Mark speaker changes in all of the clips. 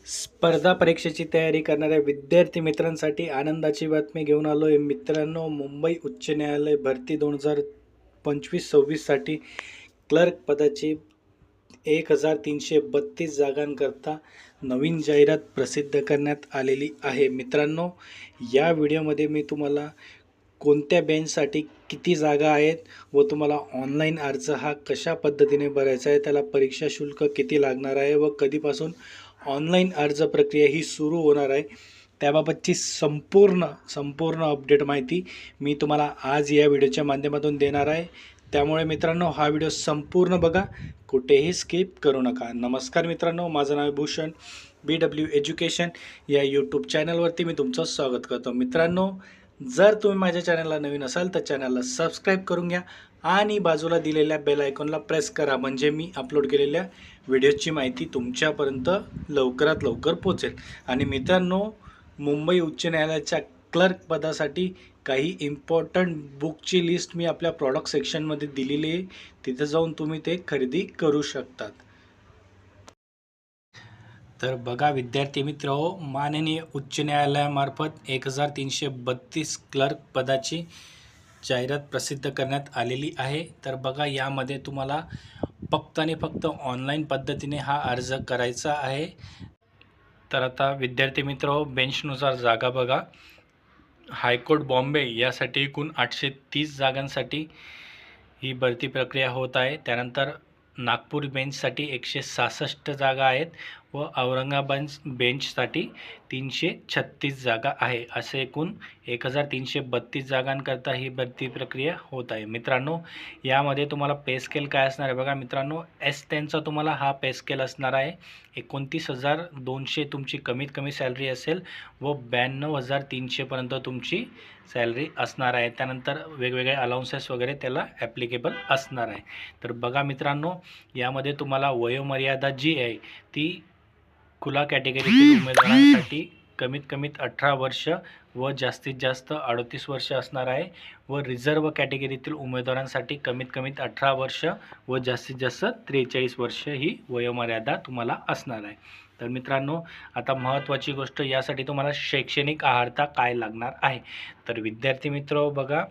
Speaker 1: स्पर्धा परीक्षेची तयारी करणाऱ्या विद्यार्थी मित्रांसाठी आनंदाची बातमी घेऊन आलो आहे. मित्रांनो, मुंबई उच्च न्यायालय भरती 2025-26साठी क्लर्क पदाची 1332 जागांकरता नवीन जाहिरात प्रसिद्ध करण्यात आलेली आहे. मित्रांनो, या व्हिडिओमध्ये मी तुम्हाला कोणत्या बेंचसाठी किती जागा आहेत व तुम्हाला ऑनलाईन अर्ज हा कशा पद्धतीने भरायचा आहे, त्याला परीक्षा शुल्क किती लागणार आहे व कधीपासून ऑनलाईन अर्ज प्रक्रिया ही सुरू होणार आहे, त्याबाबतची संपूर्ण अपडेट माहिती मी तुम्हाला आज या व्हिडिओच्या माध्यमातून देणार आहे. त्यामुळे मित्रांनो, हा व्हिडिओ संपूर्ण बघा, कुठेही स्किप करू नका. नमस्कार मित्रांनो, माझं नाव BHUSHAN BW एज्युकेशन या यूट्यूब चॅनलवरती मी तुमचं स्वागत करतो. मित्रांनो, जर तुम्ही माझ्या चॅनलला नवीन असाल तर चॅनलला सबस्क्राईब करून घ्या आणि बाजूला दिलेल्या बेल आयकॉनला प्रेस करा, म्हणजे मी अपलोड केलेल्या व्हिडिओची माहिती तुमच्यापर्यंत लवकरात लवकर पोहोचेल. आणि मित्रांनो, मुंबई उच्च न्यायालयाच्या क्लर्क पदासाठी काही इम्पॉर्टंट बुकची लिस्ट मी आपल्या प्रॉडक्ट सेक्शनमध्ये दिलेली आहे, तिथे जाऊन तुम्ही ते खरेदी करू शकतात. तर बघा विद्यार्थी मित्र, माननीय उच्च न्यायालयामार्फत 1332 क्लर्क पदाची जाहिरात प्रसिद्ध करण्यात आलेली आहे. तर बघा, यामध्ये तुम्हाला फक्त आणि फक्त ऑनलाईन पद्धतीने हा अर्ज करायचा आहे. तर आता विद्यार्थी मित्र, बेंचनुसार जागा बघा. हायकोर्ट बॉम्बे यासाठी एकूण 830 जागांसाठी ही भरती प्रक्रिया होत आहे. त्यानंतर नागपूर बेंचसाठी 166 जागा आहेत व औरंगाबाद बेंचसाठी 336 जागा आहे. असे एकूण 1332 जागांकरता ही भरती प्रक्रिया होत आहे. मित्रांनो, यामध्ये तुम्हाला पे स्केल काय असणार आहे बघा. मित्रांनो, S10चा तुम्हाला हा पे स्केल असणार आहे. 29,200 तुमची कमीत कमी सॅलरी असेल व 92,300पर्यंत तुमची सॅलरी असणार आहे. त्यानंतर वेगवेगळे अलाउन्सेस वगैरे त्याला ॲप्लिकेबल असणार आहे. तर बघा मित्रांनो, यामध्ये तुम्हाला वयोमर्यादा जी आहे ती खुला कॅटेगरीतील उमेदवारांसाठी कमीत कमीत 18 वर्ष व जास्तीत जास्त 38 वर्ष असणार आहे व रिझर्व कॅटेगरीतील उमेदवारांसाठी कमीत कमीत 18 वर्ष व जास्तीत जास्त 43 वर्ष ही वयोमर्यादा तुम्हाला असणार आहे. तर मित्रांनो, आता महत्त्वाची गोष्ट, यासाठी तुम्हाला शैक्षणिक अर्हता काय लागणार आहे. तर विद्यार्थी मित्र बघा,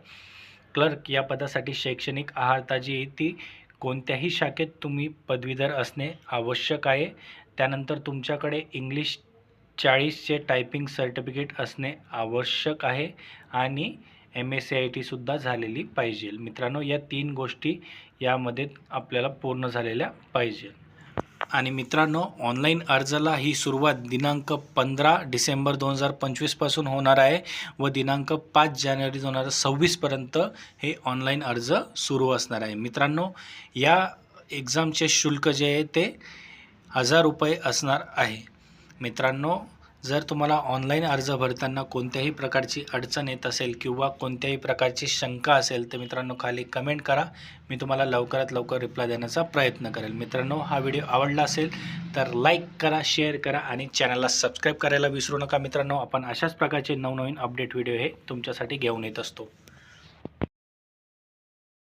Speaker 1: क्लर्क या पदासाठी शैक्षणिक अर्हता जी आहे ती कोणत्याही शाखेत तुम्ही पदवीधर असणे आवश्यक आहे. त्यानंतर तुमच्याकडे इंग्लिश 40चे टायपिंग सर्टिफिकेट असणे आवश्यक आहे आणि MA-CIT सुद्धा झालेली पाहिजे. मित्रांनो, या 3 गोष्टी यामध्ये आपल्याला पूर्ण झालेल्या पाहिजे. आणि मित्रांनो, ऑनलाईन अर्जाला ही सुरुवात दिनांक 15 डिसेंबर 2025 पासून होणार आहे व दिनांक 5 जानेवारी 2026पर्यंत हे ऑनलाईन अर्ज सुरू असणार आहे. मित्रांनो, या एक्झामचे शुल्क जे आहे ते 1000 रुपये असणार आहे. मित्रांनो, जर तुम्हाला ऑनलाईन अर्ज भरताना कोणत्याही प्रकारची अडचण येत असेल किंवा कोणत्याही प्रकारची शंका असेल तर मित्रांनो खाली कमेंट करा, मी तुम्हाला लवकरात लवकर रिप्लाय देण्याचा प्रयत्न करेल. मित्रांनो, हा व्हिडिओ आवडला असेल तर लाईक करा, शेअर करा आणि चॅनलला सबस्क्राईब करायला विसरू नका. मित्रांनो, आपण अशाच प्रकारचे नवनवीन अपडेट व्हिडिओ हे तुमच्यासाठी घेऊन येत असतो.